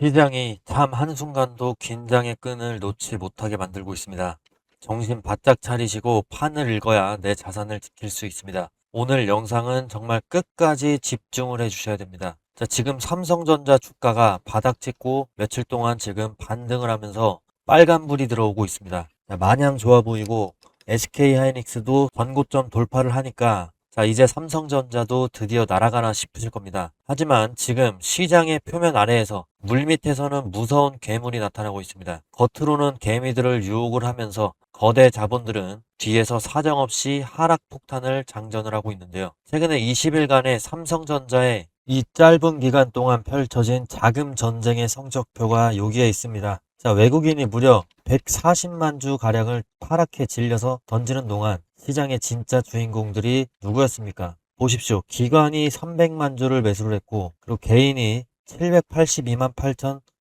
시장이 참 한순간도 긴장의 끈을 놓지 못하게 만들고 있습니다. 정신 바짝 차리시고 판을 읽어야 내 자산을 지킬 수 있습니다. 오늘 영상은 정말 끝까지 집중을 해 주셔야 됩니다. 자, 지금 삼성전자 주가가 바닥 찍고 며칠 동안 지금 반등을 하면서 빨간불이 들어오고 있습니다. 자, 마냥 좋아 보이고 SK하이닉스도 전고점 돌파를 하니까 자, 이제 삼성전자도 드디어 날아가나 싶으실 겁니다. 하지만 지금 시장의 표면 아래에서 물밑에서는 무서운 괴물이 나타나고 있습니다. 겉으로는 개미들을 유혹을 하면서 거대 자본들은 뒤에서 사정없이 하락 폭탄을 장전을 하고 있는데요. 최근에 20일간의 삼성전자의 이 짧은 기간 동안 펼쳐진 자금 전쟁의 성적표가 여기에 있습니다. 자, 외국인이 무려 140만 주 가량을 파랗게 질려서 던지는 동안 시장의 진짜 주인공들이 누구였습니까? 보십시오. 기관이 300만 주를 매수를 했고, 그리고 개인이 782만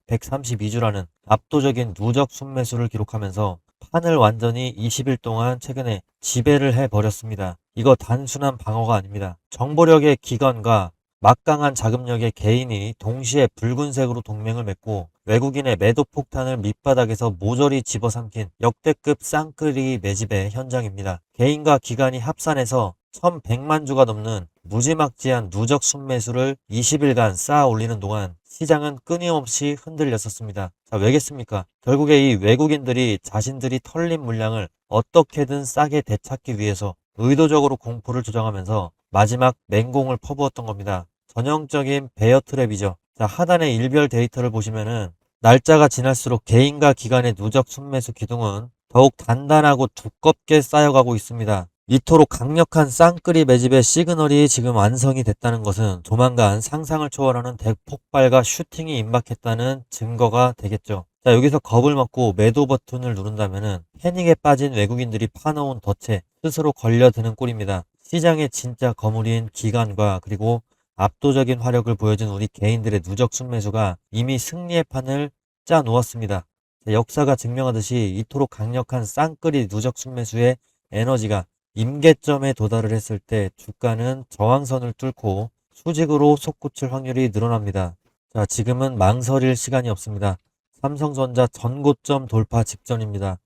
8,132주라는 압도적인 누적 순매수를 기록하면서 판을 완전히 20일 동안 최근에 지배를 해버렸습니다. 이거 단순한 방어가 아닙니다. 정보력의 기관과 막강한 자금력의 개인이 동시에 붉은색으로 동맹을 맺고 외국인의 매도 폭탄을 밑바닥에서 모조리 집어삼킨 역대급 쌍끌이 매집의 현장입니다. 개인과 기관이 합산해서 1100만 주가 넘는 무지막지한 누적 순매수를 20일간 쌓아 올리는 동안 시장은 끊임없이 흔들렸었습니다. 자, 왜겠습니까? 결국에 이 외국인들이 자신들이 털린 물량을 어떻게든 싸게 되찾기 위해서 의도적으로 공포를 조장하면서 마지막 맹공을 퍼부었던 겁니다. 전형적인 베어 트랩이죠. 자, 하단의 일별 데이터를 보시면은 날짜가 지날수록 개인과 기관의 누적 순매수 기둥은 더욱 단단하고 두껍게 쌓여가고 있습니다. 이토록 강력한 쌍끌이 매집의 시그널이 지금 완성이 됐다는 것은 조만간 상상을 초월하는 대폭발과 슈팅이 임박했다는 증거가 되겠죠. 자, 여기서 겁을 먹고 매도 버튼을 누른다면은 패닉에 빠진 외국인들이 파놓은 덫에 스스로 걸려드는 꼴입니다. 시장의 진짜 거물인 기관과 그리고 압도적인 화력을 보여준 우리 개인들의 누적 순매수가 이미 승리의 판을 짜 놓았습니다. 역사가 증명하듯이 이토록 강력한 쌍끌이 누적 순매수의 에너지가 임계점에 도달을 했을 때 주가는 저항선을 뚫고 수직으로 솟구칠 확률이 늘어납니다. 자, 지금은 망설일 시간이 없습니다. 삼성전자 전고점 돌파 직전입니다.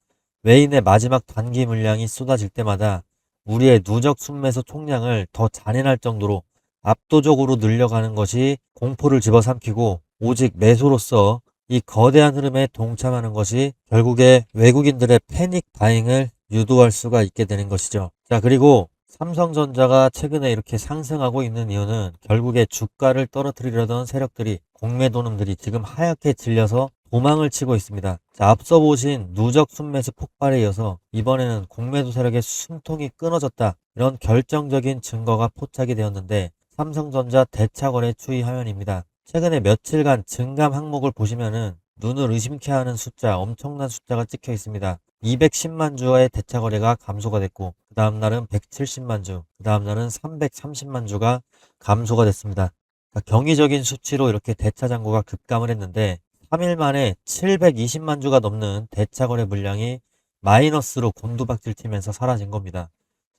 외인의 마지막 단기 물량이 쏟아질 때마다 우리의 누적 순매수 총량을 더 잔인할 정도로 압도적으로 늘려가는 것이 공포를 집어삼키고 오직 매수로서 이 거대한 흐름에 동참하는 것이 결국에 외국인들의 패닉 바잉을 유도할 수가 있게 되는 것이죠. 자, 그리고 삼성전자가 최근에 이렇게 상승하고 있는 이유는 결국에 주가를 떨어뜨리려던 세력들이 공매도놈들이 지금 하얗게 질려서 도망을 치고 있습니다. 자, 앞서 보신 누적 순매수 폭발에 이어서 이번에는 공매도 세력의 숨통이 끊어졌다. 이런 결정적인 증거가 포착이 되었는데 삼성전자 대차거래 추이 화면입니다. 최근에 며칠간 증감 항목을 보시면은 눈을 의심케 하는 숫자, 엄청난 숫자가 찍혀 있습니다. 210만 주의 대차 거래가 감소가 됐고 그 다음 날은 170만 주, 그 다음 날은 330만 주가 감소가 됐습니다. 그러니까 경이적인 수치로 이렇게 대차 잔고가 급감을 했는데 3일 만에 720만 주가 넘는 대차 거래 물량이 마이너스로 곤두박질 치면서 사라진 겁니다.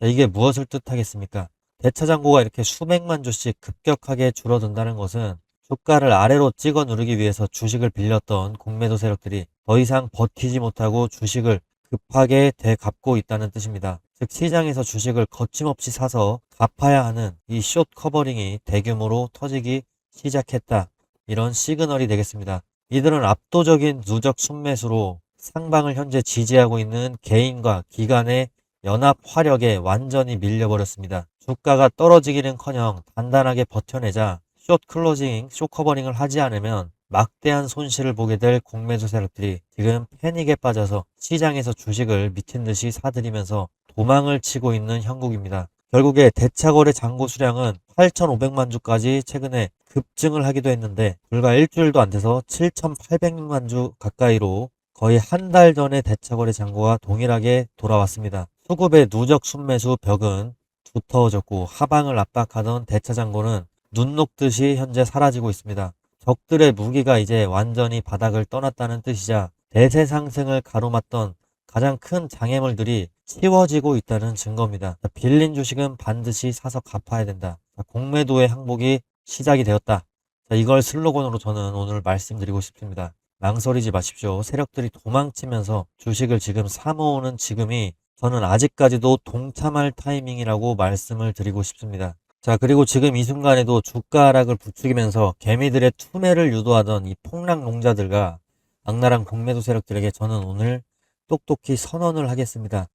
자, 이게 무엇을 뜻하겠습니까? 대차 잔고가 이렇게 수백만 주씩 급격하게 줄어든다는 것은 주가를 아래로 찍어 누르기 위해서 주식을 빌렸던 공매도 세력들이 더 이상 버티지 못하고 주식을 급하게 되갚고 있다는 뜻입니다. 즉 시장에서 주식을 거침없이 사서 갚아야 하는 이 숏 커버링이 대규모로 터지기 시작했다. 이런 시그널이 되겠습니다. 이들은 압도적인 누적 순매수로 상방을 현재 지지하고 있는 개인과 기관의 연합 화력에 완전히 밀려버렸습니다. 주가가 떨어지기는커녕 단단하게 버텨내자 숏 클로징, 숏 커버링을 하지 않으면 막대한 손실을 보게 될 공매수 세력들이 지금 패닉에 빠져서 시장에서 주식을 미친 듯이 사들이면서 도망을 치고 있는 형국입니다. 결국에 대차거래 잔고 수량은 8,500만 주까지 최근에 급증을 하기도 했는데 불과 일주일도 안 돼서 7,800만 주 가까이로 거의 한 달 전의 대차거래 잔고와 동일하게 돌아왔습니다. 수급의 누적 순매수 벽은 두터워졌고 하방을 압박하던 대차 잔고는 눈 녹듯이 현재 사라지고 있습니다. 적들의 무기가 이제 완전히 바닥을 떠났다는 뜻이자 대세 상승을 가로막던 가장 큰 장애물들이 치워지고 있다는 증거입니다. 빌린 주식은 반드시 사서 갚아야 된다. 공매도의 항복이 시작이 되었다. 자, 이걸 슬로건으로 저는 오늘 말씀드리고 싶습니다. 망설이지 마십시오. 세력들이 도망치면서 주식을 지금 사모으는 지금이 저는 아직까지도 동참할 타이밍이라고 말씀을 드리고 싶습니다. 자, 그리고 지금 이 순간에도 주가 하락을 부추기면서 개미들의 투매를 유도하던 이 폭락농자들과 악랄한 공매도 세력들에게 저는 오늘 똑똑히 선언을 하겠습니다.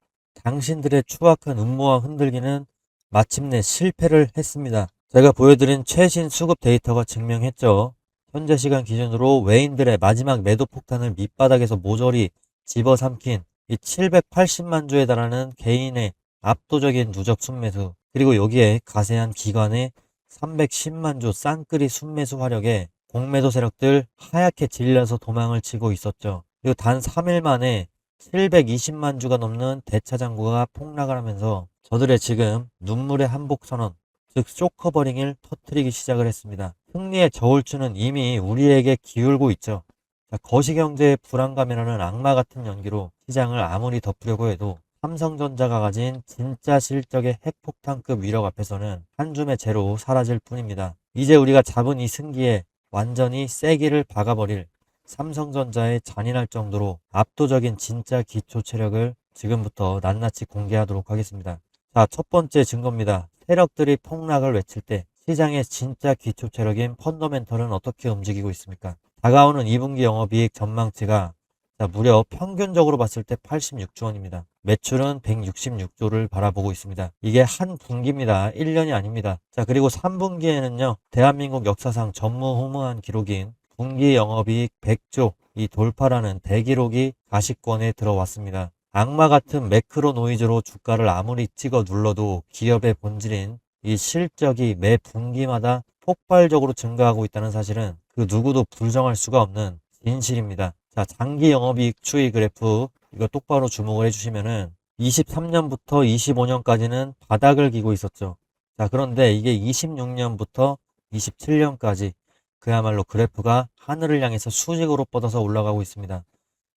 당신들의 추악한 음모와 흔들기는 마침내 실패를 했습니다. 제가 보여드린 최신 수급 데이터가 증명했죠. 현재 시간 기준으로 외인들의 마지막 매도 폭탄을 밑바닥에서 모조리 집어삼킨 이 780만 주에 달하는 개인의 압도적인 누적 순매수, 그리고 여기에 가세한 기관의 310만 주 쌍끌이 순매수 화력에 공매도 세력들 하얗게 질려서 도망을 치고 있었죠. 그리고 단 3일 만에 720만 주가 넘는 대차장구가 폭락을 하면서 저들의 지금 눈물의 한복 선언, 즉 쇼커버링을 터뜨리기 시작을 했습니다. 승리의 저울추는 이미 우리에게 기울고 있죠. 자, 거시경제의 불안감이라는 악마 같은 연기로 시장을 아무리 덮으려고 해도 삼성전자가 가진 진짜 실적의 핵폭탄급 위력 앞에서는 한 줌의 재로 사라질 뿐입니다. 이제 우리가 잡은 이 승기에 완전히 세기를 박아버릴 삼성전자에 잔인할 정도로 압도적인 진짜 기초 체력을 지금부터 낱낱이 공개하도록 하겠습니다. 자, 첫 번째 증거입니다. 세력들이 폭락을 외칠 때 시장의 진짜 기초 체력인 펀더멘털은 어떻게 움직이고 있습니까? 다가오는 2분기 영업이익 전망치가 무려 평균적으로 봤을 때 86조 원입니다. 매출은 166조를 바라보고 있습니다. 이게 한 분기입니다. 1년이 아닙니다. 자, 그리고 3분기에는요. 대한민국 역사상 전무후무한 기록인 분기 영업이익 100조 이 돌파라는 대기록이 가시권에 들어왔습니다. 악마 같은 매크로 노이즈로 주가를 아무리 찍어 눌러도 기업의 본질인 이 실적이 매 분기마다 폭발적으로 증가하고 있다는 사실은 그 누구도 부정할 수가 없는 진실입니다. 자, 장기 영업이익 추이 그래프 이거 똑바로 주목을 해주시면은 23년부터 25년까지는 바닥을 기고 있었죠. 자, 그런데 이게 26년부터 27년까지 그야말로 그래프가 하늘을 향해서 수직으로 뻗어서 올라가고 있습니다.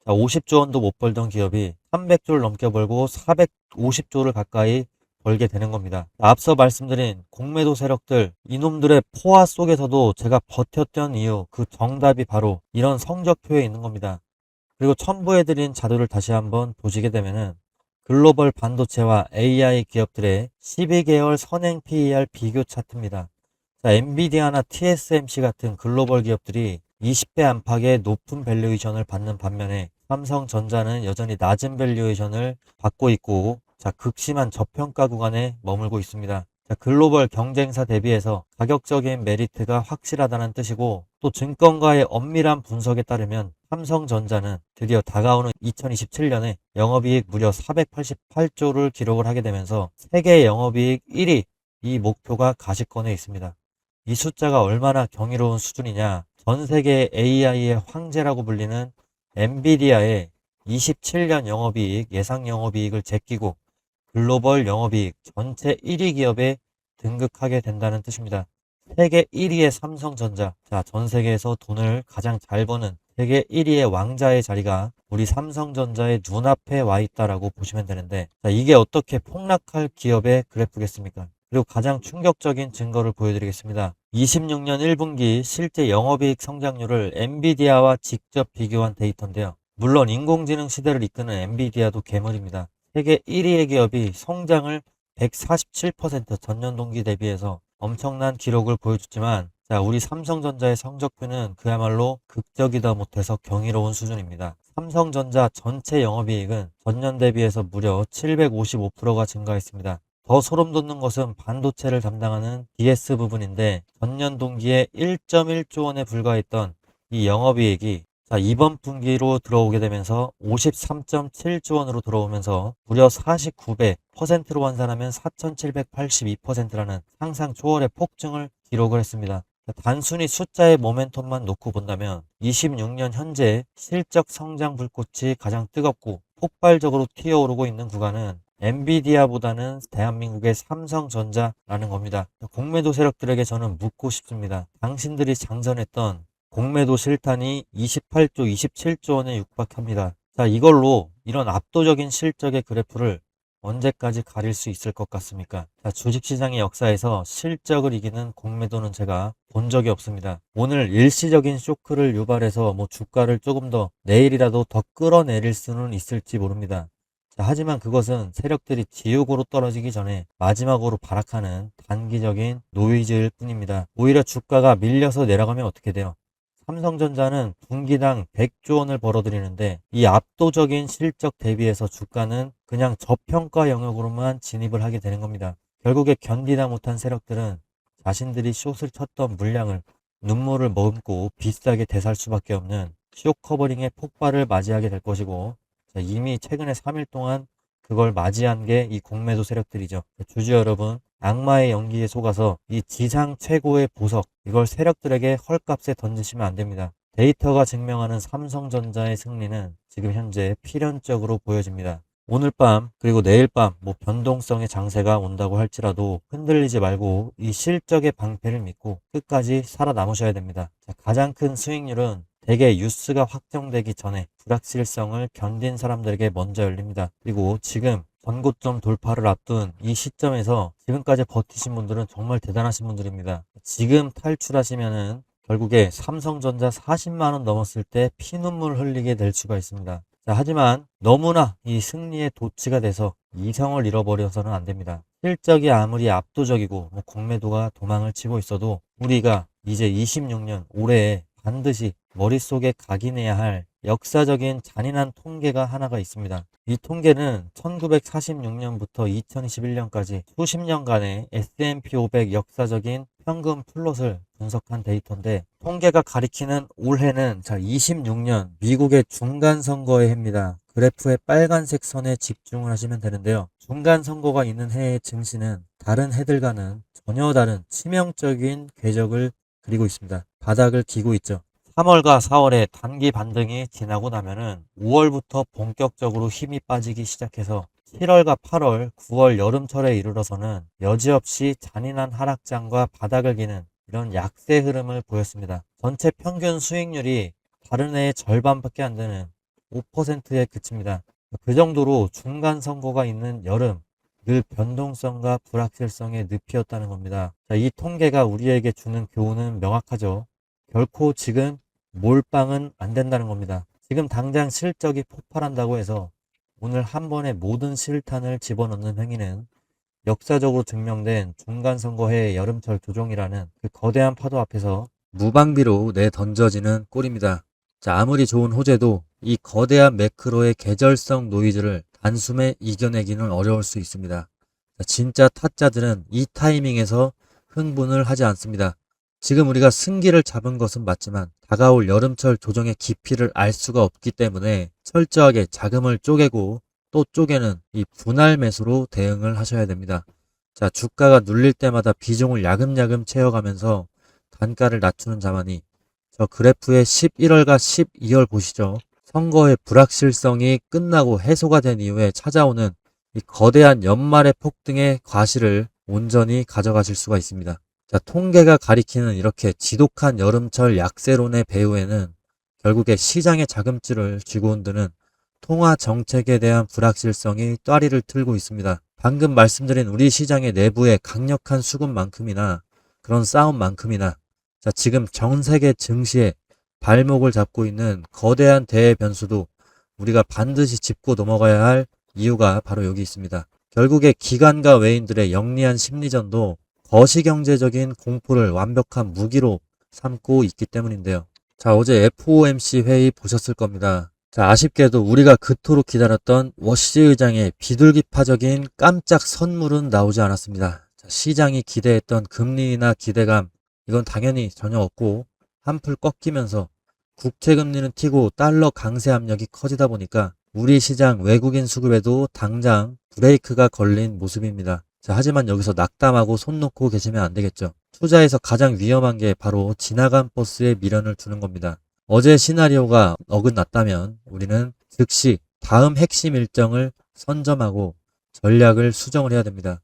자, 50조 원도 못 벌던 기업이 300조를 넘게 벌고 450조를 가까이 벌게 되는 겁니다. 앞서 말씀드린 공매도 세력들, 이놈들의 포화 속에서도 제가 버텼던 이유, 그 정답이 바로 이런 성적표에 있는 겁니다. 그리고 첨부해드린 자료를 다시 한번 보시게 되면은 글로벌 반도체와 AI 기업들의 12개월 선행 PER 비교 차트입니다. 자, 엔비디아나 TSMC 같은 글로벌 기업들이 20배 안팎의 높은 밸류에이션을 받는 반면에 삼성전자는 여전히 낮은 밸류에이션을 받고 있고, 자, 극심한 저평가 구간에 머물고 있습니다. 자, 글로벌 경쟁사 대비해서 가격적인 메리트가 확실하다는 뜻이고, 또 증권가의 엄밀한 분석에 따르면 삼성전자는 드디어 다가오는 2027년에 영업이익 무려 488조를 기록을 하게 되면서 세계 영업이익 1위 이 목표가 가시권에 있습니다. 이 숫자가 얼마나 경이로운 수준이냐. 전 세계 AI의 황제라고 불리는 엔비디아의 27년 영업이익, 예상 영업이익을 제끼고 글로벌 영업이익 전체 1위 기업에 등극하게 된다는 뜻입니다. 세계 1위의 삼성전자. 자, 전 세계에서 돈을 가장 잘 버는 세계 1위의 왕자의 자리가 우리 삼성전자의 눈앞에 와 있다라고 보시면 되는데, 자, 이게 어떻게 폭락할 기업의 그래프겠습니까? 그리고 가장 충격적인 증거를 보여드리겠습니다. 26년 1분기 실제 영업이익 성장률을 엔비디아와 직접 비교한 데이터인데요. 물론 인공지능 시대를 이끄는 엔비디아도 괴물입니다. 세계 1위의 기업이 성장을 147% 전년 동기 대비해서 엄청난 기록을 보여줬지만, 자, 우리 삼성전자의 성적표는 그야말로 극적이다 못해서 경이로운 수준입니다. 삼성전자 전체 영업이익은 전년 대비해서 무려 755%가 증가했습니다. 더 소름 돋는 것은 반도체를 담당하는 DS 부분인데 전년 동기에 1.1조 원에 불과했던 이 영업이익이 자, 이번 분기로 들어오게 되면서 53.7조 원으로 들어오면서 무려 49배, 퍼센트로 환산하면 4,782%라는 상상 초월의 폭증을 기록을 했습니다. 단순히 숫자의 모멘텀만 놓고 본다면 26년 현재 실적 성장 불꽃이 가장 뜨겁고 폭발적으로 튀어오르고 있는 구간은 엔비디아보다는 대한민국의 삼성전자라는 겁니다. 공매도 세력들에게 저는 묻고 싶습니다. 당신들이 장전했던 공매도 실탄이 28조, 27조 원에 육박합니다. 자, 이걸로 이런 압도적인 실적의 그래프를 언제까지 가릴 수 있을 것 같습니까? 자, 주식시장의 역사에서 실적을 이기는 공매도는 제가 본 적이 없습니다. 오늘 일시적인 쇼크를 유발해서 주가를 조금 더 내일이라도 더 끌어내릴 수는 있을지 모릅니다. 자, 하지만 그것은 세력들이 지옥으로 떨어지기 전에 마지막으로 발악하는 단기적인 노이즈일 뿐입니다. 오히려 주가가 밀려서 내려가면 어떻게 돼요? 삼성전자는 분기당 100조 원을 벌어들이는데 이 압도적인 실적 대비해서 주가는 그냥 저평가 영역으로만 진입을 하게 되는 겁니다. 결국에 견디다 못한 세력들은 자신들이 숏을 쳤던 물량을 눈물을 머금고 비싸게 되살 수밖에 없는 숏 커버링의 폭발을 맞이하게 될 것이고, 이미 최근에 3일 동안 그걸 맞이한 게 이 공매도 세력들이죠. 주주 여러분, 악마의 연기에 속아서 이 지상 최고의 보석, 이걸 세력들에게 헐값에 던지시면 안 됩니다. 데이터가 증명하는 삼성전자의 승리는 지금 현재 필연적으로 보여집니다. 오늘 밤 그리고 내일 밤 변동성의 장세가 온다고 할지라도 흔들리지 말고 이 실적의 방패를 믿고 끝까지 살아남으셔야 됩니다. 자, 가장 큰 수익률은 대개 뉴스가 확정되기 전에 불확실성을 견딘 사람들에게 먼저 열립니다. 그리고 지금 전고점 돌파를 앞둔 이 시점에서 지금까지 버티신 분들은 정말 대단하신 분들입니다. 지금 탈출하시면은 결국에 삼성전자 40만원 넘었을 때 피눈물 흘리게 될 수가 있습니다. 자, 하지만 너무나 이 승리에 도취가 돼서 이성을 잃어버려서는 안 됩니다. 실적이 아무리 압도적이고 공매도가 도망을 치고 있어도 우리가 이제 26년 올해에 반드시 머릿속에 각인해야 할 역사적인 잔인한 통계가 하나가 있습니다. 이 통계는 1946년부터 2021년까지 수십 년간의 S&P 500 역사적인 평균 플롯을 분석한 데이터인데, 통계가 가리키는 올해는 26년 미국의 중간선거의 해입니다. 그래프의 빨간색 선에 집중을 하시면 되는데요. 중간선거가 있는 해의 증시는 다른 해들과는 전혀 다른 치명적인 궤적을 그리고 있습니다. 바닥을 기고 있죠. 3월과 4월에 단기 반등이 지나고 나면은 5월부터 본격적으로 힘이 빠지기 시작해서 7월과 8월, 9월 여름철에 이르러서는 여지없이 잔인한 하락장과 바닥을 기는 이런 약세 흐름을 보였습니다. 전체 평균 수익률이 다른 해의 절반밖에 안 되는 5%에 그칩니다. 그 정도로 중간 선거가 있는 여름, 늘 변동성과 불확실성의 늪이었다는 겁니다. 자, 이 통계가 우리에게 주는 교훈은 명확하죠. 결코 지금 몰빵은 안 된다는 겁니다. 지금 당장 실적이 폭발한다고 해서 오늘 한 번에 모든 실탄을 집어넣는 행위는 역사적으로 증명된 중간선거의 여름철 조종이라는 그 거대한 파도 앞에서 무방비로 내던져지는 꼴입니다. 자, 아무리 좋은 호재도 이 거대한 매크로의 계절성 노이즈를 단숨에 이겨내기는 어려울 수 있습니다. 자, 진짜 타짜들은 이 타이밍에서 흥분을 하지 않습니다. 지금 우리가 승기를 잡은 것은 맞지만 다가올 여름철 조정의 깊이를 알 수가 없기 때문에 철저하게 자금을 쪼개고 또 쪼개는 이 분할 매수로 대응을 하셔야 됩니다. 자, 주가가 눌릴 때마다 비중을 야금야금 채워가면서 단가를 낮추는 자만이 저 그래프의 11월과 12월 보시죠. 선거의 불확실성이 끝나고 해소가 된 이후에 찾아오는 이 거대한 연말의 폭등의 과실을 온전히 가져가실 수가 있습니다. 자, 통계가 가리키는 이렇게 지독한 여름철 약세론의 배후에는 결국에 시장의 자금줄을 쥐고 흔드는 통화 정책에 대한 불확실성이 따리를 틀고 있습니다. 방금 말씀드린 우리 시장의 내부의 강력한 수급만큼이나 그런 싸움만큼이나 자, 지금 전 세계 증시에 발목을 잡고 있는 거대한 대변수도 우리가 반드시 짚고 넘어가야 할 이유가 바로 여기 있습니다. 결국에 기관과 외인들의 영리한 심리전도 거시경제적인 공포를 완벽한 무기로 삼고 있기 때문인데요. 자, 어제 FOMC 회의 보셨을 겁니다. 자, 아쉽게도 우리가 그토록 기다렸던 워시 의장의 비둘기파적인 깜짝 선물은 나오지 않았습니다. 자, 시장이 기대했던 금리나 기대감, 이건 당연히 전혀 없고 한풀 꺾이면서 국채금리는 튀고 달러 강세 압력이 커지다 보니까 우리 시장 외국인 수급에도 당장 브레이크가 걸린 모습입니다. 자, 하지만 여기서 낙담하고 손 놓고 계시면 안 되겠죠. 투자에서 가장 위험한 게 바로 지나간 버스에 미련을 두는 겁니다. 어제 시나리오가 어긋났다면 우리는 즉시 다음 핵심 일정을 선점하고 전략을 수정을 해야 됩니다.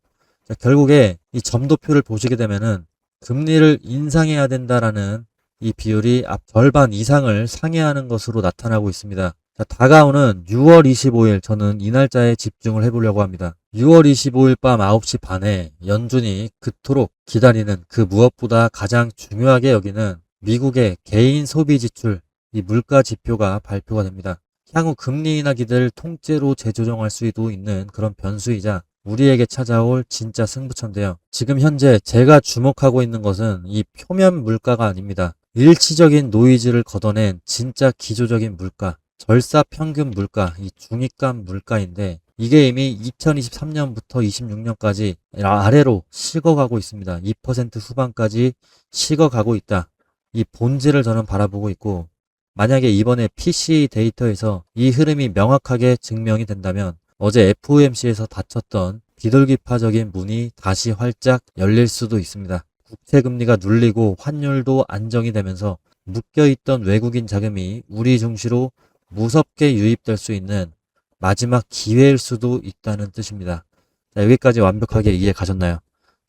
자, 결국에 이 점도표를 보시게 되면은 금리를 인상해야 된다라는 이 비율이 앞 절반 이상을 상회하는 것으로 나타나고 있습니다. 자, 다가오는 6월 25일 저는 이 날짜에 집중을 해보려고 합니다. 6월 25일 밤 9시 반에 연준이 그토록 기다리는 그 무엇보다 가장 중요하게 여기는 미국의 개인 소비 지출, 이 물가 지표가 발표가 됩니다. 향후 금리 인하기를 통째로 재조정할 수도 있는 그런 변수이자 우리에게 찾아올 진짜 승부처인데요. 지금 현재 제가 주목하고 있는 것은 이 표면 물가가 아닙니다. 일시적인 노이즈를 걷어낸 진짜 기조적인 물가, 절사 평균 물가, 이 중위감 물가인데 이게 이미 2023년부터 26년까지 아래로 식어가고 있습니다. 2% 후반까지 식어가고 있다. 이 본질을 저는 바라보고 있고, 만약에 이번에 PC 데이터에서 이 흐름이 명확하게 증명이 된다면 어제 FOMC에서 닫혔던 비둘기파적인 문이 다시 활짝 열릴 수도 있습니다. 국채금리가 눌리고 환율도 안정이 되면서 묶여있던 외국인 자금이 우리 증시로 무섭게 유입될 수 있는 마지막 기회일 수도 있다는 뜻입니다. 자, 여기까지 완벽하게 이해 가셨나요?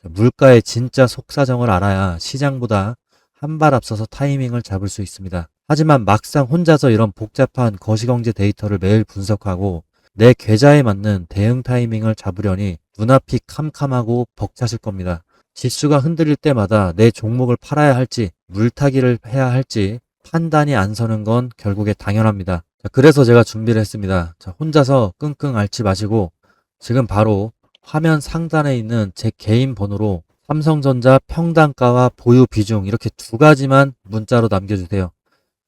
물가의 진짜 속사정을 알아야 시장보다 한 발 앞서서 타이밍을 잡을 수 있습니다. 하지만 막상 혼자서 이런 복잡한 거시경제 데이터를 매일 분석하고 내 계좌에 맞는 대응 타이밍을 잡으려니 눈앞이 캄캄하고 벅차실 겁니다. 지수가 흔들릴 때마다 내 종목을 팔아야 할지 물타기를 해야 할지 판단이 안 서는 건 결국에 당연합니다. 자, 그래서 제가 준비를 했습니다. 자, 혼자서 끙끙 앓지 마시고 지금 바로 화면 상단에 있는 제 개인 번호로 삼성전자 평단가와 보유 비중 이렇게 두 가지만 문자로 남겨주세요.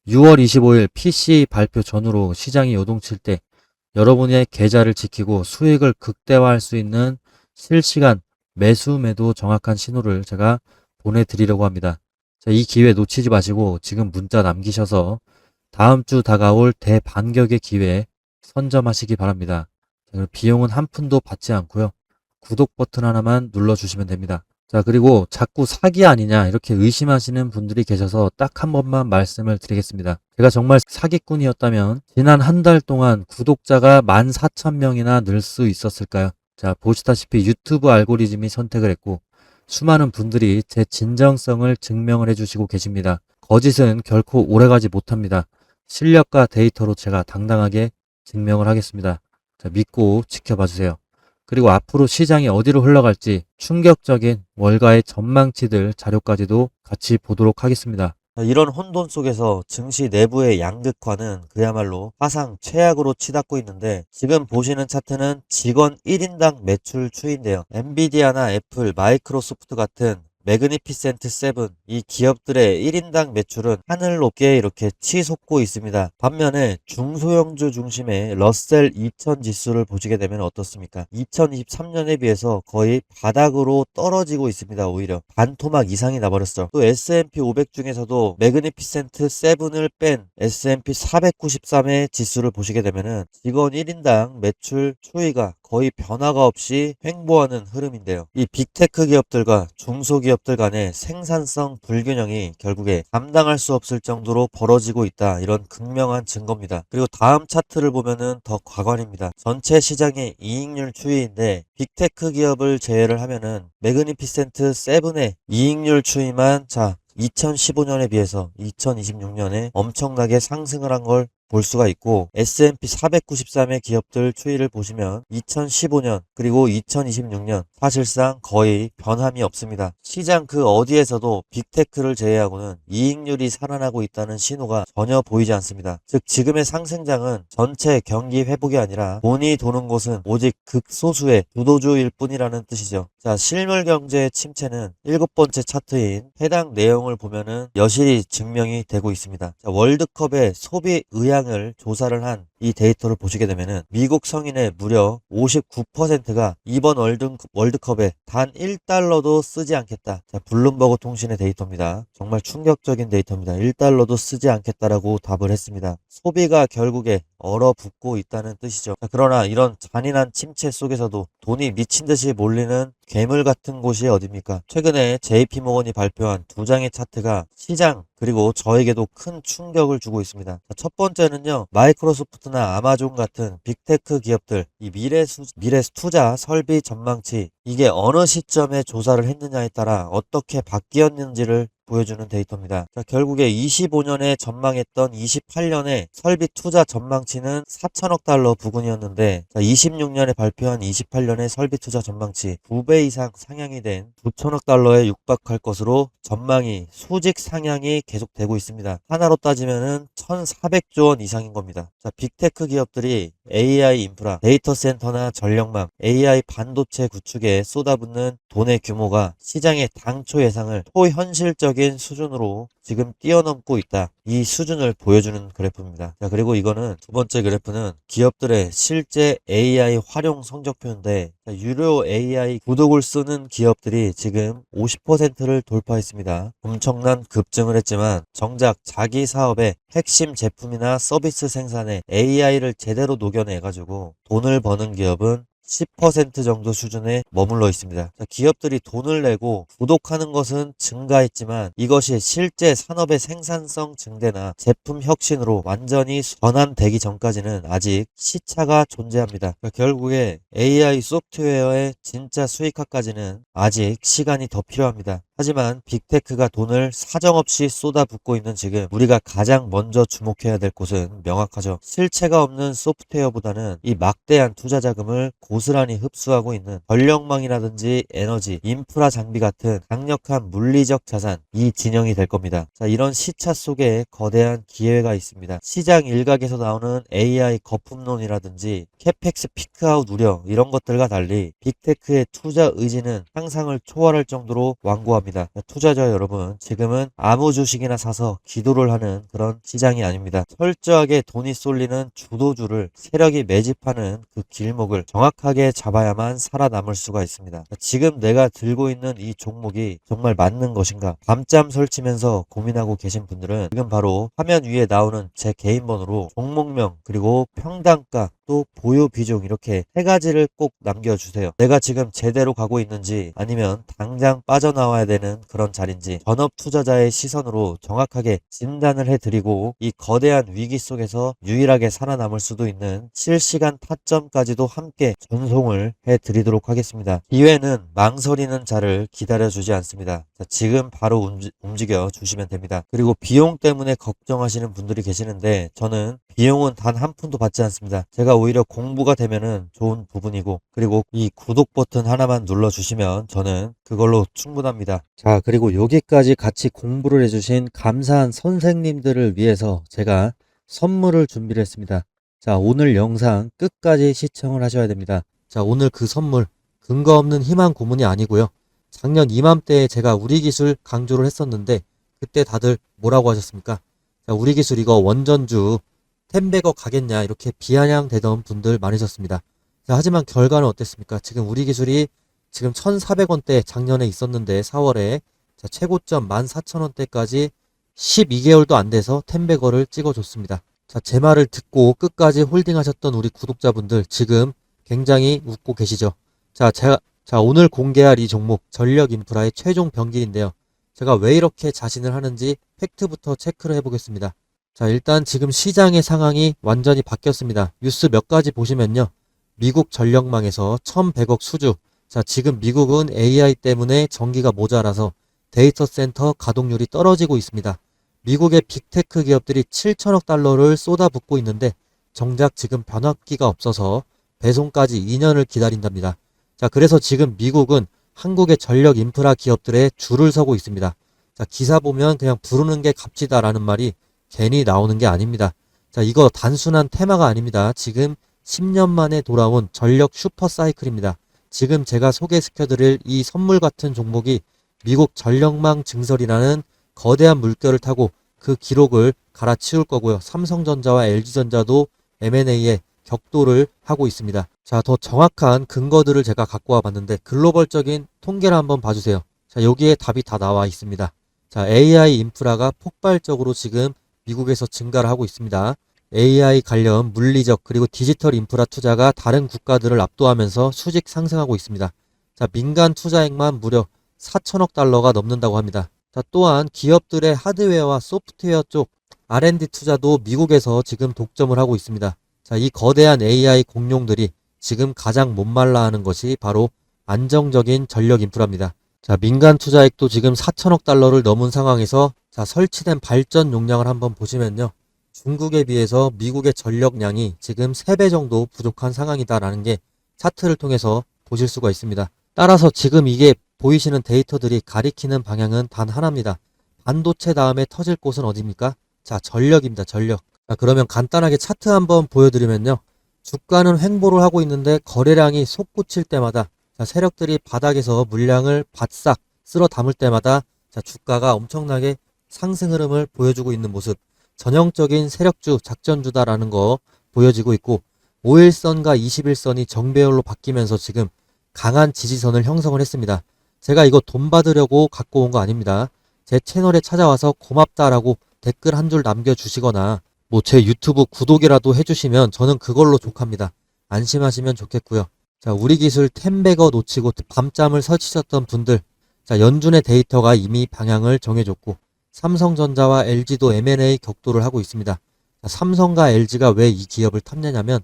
6월 25일 PC 발표 전후로 시장이 요동칠 때 여러분의 계좌를 지키고 수익을 극대화할 수 있는 실시간 매수 매도 정확한 신호를 제가 보내드리려고 합니다. 자, 이 기회 놓치지 마시고 지금 문자 남기셔서 다음 주 다가올 대반격의 기회에 선점하시기 바랍니다. 비용은 한 푼도 받지 않고요. 구독 버튼 하나만 눌러주시면 됩니다. 자, 그리고 자꾸 사기 아니냐 이렇게 의심하시는 분들이 계셔서 딱 한 번만 말씀을 드리겠습니다. 제가 정말 사기꾼이었다면 지난 한 달 동안 구독자가 14,000명이나 늘 수 있었을까요? 자, 보시다시피 유튜브 알고리즘이 선택을 했고 수많은 분들이 제 진정성을 증명을 해주시고 계십니다. 거짓은 결코 오래가지 못합니다. 실력과 데이터로 제가 당당하게 증명을 하겠습니다. 자, 믿고 지켜봐 주세요. 그리고 앞으로 시장이 어디로 흘러갈지 충격적인 월가의 전망치들 자료까지도 같이 보도록 하겠습니다. 이런 혼돈 속에서 증시 내부의 양극화는 그야말로 사상 최악으로 치닫고 있는데 지금 보시는 차트는 직원 1인당 매출 추이인데요. 엔비디아나 애플, 마이크로소프트 같은 매그니피센트 세븐 이 기업들의 1인당 매출은 하늘 높게 이렇게 치솟고 있습니다. 반면에 중소형주 중심의 러셀 2000 지수를 보시게 되면 어떻습니까? 2023년에 비해서 거의 바닥으로 떨어지고 있습니다. 오히려 반토막 이상이 나버렸어. 또 S&P 500 중에서도 매그니피센트 세븐을 뺀 S&P 493의 지수를 보시게 되면은 직원 1인당 매출 추이가 거의 변화가 없이 횡보하는 흐름인데요. 이 빅테크 기업들과 중소기업들 간의 생산성 불균형이 결국에 감당할 수 없을 정도로 벌어지고 있다. 이런 극명한 증거입니다. 그리고 다음 차트를 보면은 더 과관입니다. 전체 시장의 이익률 추이인데 빅테크 기업을 제외를 하면은 매그니피센트 세븐의 이익률 추이만 2015년에 비해서 2026년에 엄청나게 상승을 한 걸 볼 수가 있고 S&P 493의 기업들 추이를 보시면 2015년 그리고 2026년 사실상 거의 변함이 없습니다. 시장 그 어디에서도 빅테크를 제외하고는 이익률이 살아나고 있다는 신호가 전혀 보이지 않습니다. 즉 지금의 상승장은 전체 경기 회복이 아니라 돈이 도는 곳은 오직 극소수의 주도주일 뿐이라는 뜻이죠. 자, 실물 경제의 침체는 7번째 차트인 해당 내용을 보면은 여실히 증명이 되고 있습니다. 자, 월드컵의 소비 의향을 조사를 한 이 데이터를 보시게 되면은 미국 성인의 무려 59%가 이번 월드컵에 단 1달러도 쓰지 않겠다. 자, 블룸버그 통신의 데이터입니다. 정말 충격적인 데이터입니다. 1달러도 쓰지 않겠다라고 답을 했습니다. 소비가 결국에 얼어붙고 있다는 뜻이죠. 자, 그러나 이런 잔인한 침체 속에서도 돈이 미친 듯이 몰리는 괴물 같은 곳이 어딥니까? 최근에 JP모건이 발표한 두 장의 차트가 시장 그리고 저에게도 큰 충격을 주고 있습니다. 자, 첫 번째는요. 마이크로소프트나 아마존 같은 빅테크 기업들 이 미래 투자 설비 전망치 이게 어느 시점에 조사를 했느냐에 따라 어떻게 바뀌었는지를 보여주는 데이터입니다. 자, 결국에 25년에 전망했던 28년에 설비 투자 전망치는 4천억 달러 부근이었는데 26년에 발표한 28년의 설비 투자 전망치 2배 이상 상향이 된 9천억 달러에 육박할 것으로 전망이 수직 상향이 계속되고 있습니다. 하나로 따지면은 1,400조 원 이상인 겁니다. 자, 빅테크 기업들이 AI 인프라, 데이터 센터나 전력망, AI 반도체 구축에 쏟아붓는 돈의 규모가 시장의 당초 예상을 초현실적인 수준으로 지금 뛰어넘고 있다. 이 수준을 보여주는 그래프입니다. 자, 그리고 이거는 두 번째 그래프는 기업들의 실제 AI 활용 성적표인데 유료 AI 구독을 쓰는 기업들이 지금 50%를 돌파했습니다. 엄청난 급증을 했지만 정작 자기 사업의 핵심 제품이나 서비스 생산에 AI를 제대로 녹여내가지고 돈을 버는 기업은 10% 정도 수준에 머물러 있습니다. 기업들이 돈을 내고 구독하는 것은 증가했지만 이것이 실제 산업의 생산성 증대나 제품 혁신으로 완전히 전환되기 전까지는 아직 시차가 존재합니다. 결국에 AI 소프트웨어의 진짜 수익화까지는 아직 시간이 더 필요합니다. 하지만 빅테크가 돈을 사정없이 쏟아붓고 있는 지금 우리가 가장 먼저 주목해야 될 곳은 명확하죠. 실체가 없는 소프트웨어보다는 이 막대한 투자 자금을 고스란히 흡수하고 있는 전력망이라든지 에너지, 인프라 장비 같은 강력한 물리적 자산, 이 진영이 될 겁니다. 자, 이런 시차 속에 거대한 기회가 있습니다. 시장 일각에서 나오는 AI 거품론이라든지 캐펙스 피크아웃 우려 이런 것들과 달리 빅테크의 투자 의지는 상상을 초월할 정도로 완고합니다. 투자자 여러분, 지금은 아무 주식이나 사서 기도를 하는 그런 시장이 아닙니다. 철저하게 돈이 쏠리는 주도주를 세력이 매집하는 그 길목을 정확하게 잡아야만 살아남을 수가 있습니다. 지금 내가 들고 있는 이 종목이 정말 맞는 것인가? 밤잠 설치면서 고민하고 계신 분들은 지금 바로 화면 위에 나오는 제 개인 번호로 종목명 그리고 평단가 또 보유 비중 이렇게 세 가지를 꼭 남겨주세요. 내가 지금 제대로 가고 있는지 아니면 당장 빠져나와야 되는 그런 자리인지 전업 투자자의 시선으로 정확하게 진단을 해드리고 이 거대한 위기 속에서 유일하게 살아남을 수도 있는 실시간 타점까지도 함께 전송을 해드리도록 하겠습니다. 기회는 망설이는 자를 기다려주지 않습니다. 자, 지금 바로 움직여 주시면 됩니다. 그리고 비용 때문에 걱정하시는 분들이 계시는데 저는 비용은 단 한 푼도 받지 않습니다. 제가 오히려 공부가 되면은 좋은 부분이고 그리고 이 구독 버튼 하나만 눌러주시면 저는 그걸로 충분합니다. 자, 그리고 여기까지 같이 공부를 해주신 감사한 선생님들을 위해서 제가 선물을 준비를 했습니다. 자, 오늘 영상 끝까지 시청을 하셔야 됩니다. 자, 오늘 그 선물 근거 없는 희망 고문이 아니고요. 작년 이맘때에 제가 우리 기술 강조를 했었는데 그때 다들 뭐라고 하셨습니까? 자, 우리 기술 이거 원전주 텐베거 가겠냐 이렇게 비아냥대던 분들 많으셨습니다. 자, 하지만 결과는 어땠습니까? 지금 우리 기술이 지금 1,400원대 작년에 있었는데 4월에 자, 최고점 14,000원대까지 12개월도 안 돼서 텐베거를 찍어줬습니다. 자, 제 말을 듣고 끝까지 홀딩하셨던 우리 구독자분들 지금 굉장히 웃고 계시죠? 자, 오늘 공개할 이 종목 전력 인프라의 최종 병길인데요. 제가 왜 이렇게 자신을 하는지 팩트부터 체크를 해보겠습니다. 자, 일단 지금 시장의 상황이 완전히 바뀌었습니다. 뉴스 몇 가지 보시면요. 미국 전력망에서 1,100억 수주. 자, 지금 미국은 AI 때문에 전기가 모자라서 데이터 센터 가동률이 떨어지고 있습니다. 미국의 빅테크 기업들이 7천억 달러를 쏟아붓고 있는데 정작 지금 변압기가 없어서 배송까지 2년을 기다린답니다. 자, 그래서 지금 미국은 한국의 전력 인프라 기업들에 줄을 서고 있습니다. 자, 기사 보면 그냥 부르는 게 값지다라는 말이 괜히 나오는 게 아닙니다. 자, 이거 단순한 테마가 아닙니다. 지금 10년 만에 돌아온 전력 슈퍼 사이클입니다. 지금 제가 소개시켜드릴 이 선물 같은 종목이 미국 전력망 증설이라는 거대한 물결을 타고 그 기록을 갈아치울 거고요. 삼성전자와 LG전자도 M&A에 격돌을 하고 있습니다. 자, 더 정확한 근거들을 제가 갖고 와봤는데 글로벌적인 통계를 한번 봐주세요. 자, 여기에 답이 다 나와 있습니다. 자, AI 인프라가 폭발적으로 지금 미국에서 증가를 하고 있습니다. AI 관련 물리적 그리고 디지털 인프라 투자가 다른 국가들을 압도하면서 수직 상승하고 있습니다. 자, 민간 투자액만 무려 4천억 달러가 넘는다고 합니다. 자, 또한 기업들의 하드웨어와 소프트웨어 쪽 R&D 투자도 미국에서 지금 독점을 하고 있습니다. 자, 이 거대한 AI 공룡들이 지금 가장 못말라 하는 것이 바로 안정적인 전력 인프라입니다. 자, 민간 투자액도 지금 4천억 달러를 넘은 상황에서 자, 설치된 발전 용량을 한번 보시면요. 중국에 비해서 미국의 전력량이 지금 3배 정도 부족한 상황이다라는 게 차트를 통해서 보실 수가 있습니다. 따라서 지금 이게 보이시는 데이터들이 가리키는 방향은 단 하나입니다. 반도체 다음에 터질 곳은 어디입니까? 자, 전력입니다. 전력. 자, 그러면 간단하게 차트 한번 보여드리면요. 주가는 횡보를 하고 있는데 거래량이 솟구칠 때마다 자, 세력들이 바닥에서 물량을 바싹 쓸어 담을 때마다 자, 주가가 엄청나게 상승 흐름을 보여주고 있는 모습. 전형적인 세력주, 작전주다라는 거 보여지고 있고 5일선과 21선이 정배열로 바뀌면서 지금 강한 지지선을 형성을 했습니다. 제가 이거 돈 받으려고 갖고 온 거 아닙니다. 제 채널에 찾아와서 고맙다라고 댓글 한 줄 남겨주시거나 뭐 제 유튜브 구독이라도 해주시면 저는 그걸로 족합니다. 안심하시면 좋겠고요. 자, 우리 기술 텐베거 놓치고 밤잠을 설치셨던 분들, 자, 연준의 데이터가 이미 방향을 정해줬고 삼성전자와 LG도 M&A 격도를 하고 있습니다. 자, 삼성과 LG가 왜 이 기업을 탐내냐면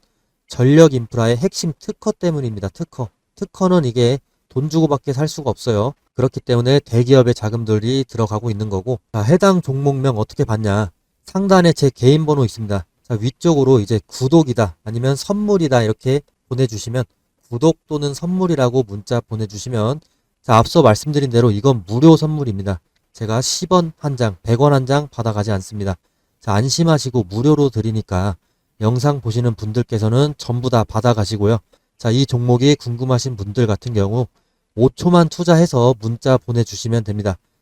전력 인프라의 핵심 특허 때문입니다. 특허. 특허는 이게 돈 주고밖에 살 수가 없어요. 그렇기 때문에 대기업의 자금들이 들어가고 있는 거고, 자, 해당 종목명 어떻게 봤냐? 상단에 제 개인 번호 있습니다. 자, 위쪽으로 이제 구독이다 아니면 선물이다 이렇게 보내주시면 구독 또는 선물이라고 문자 보내주시면 자, 앞서 말씀드린 대로 이건 무료 선물입니다. 제가 10원 한 장, 100원 한 장 받아가지 않습니다. 자, 안심하시고 무료로 드리니까 영상 보시는 분들께서는 전부 다 받아가시고요. 자, 이 종목이 궁금하신 분들 같은 경우 5초만 투자해서 문자 보내주시면 됩니다.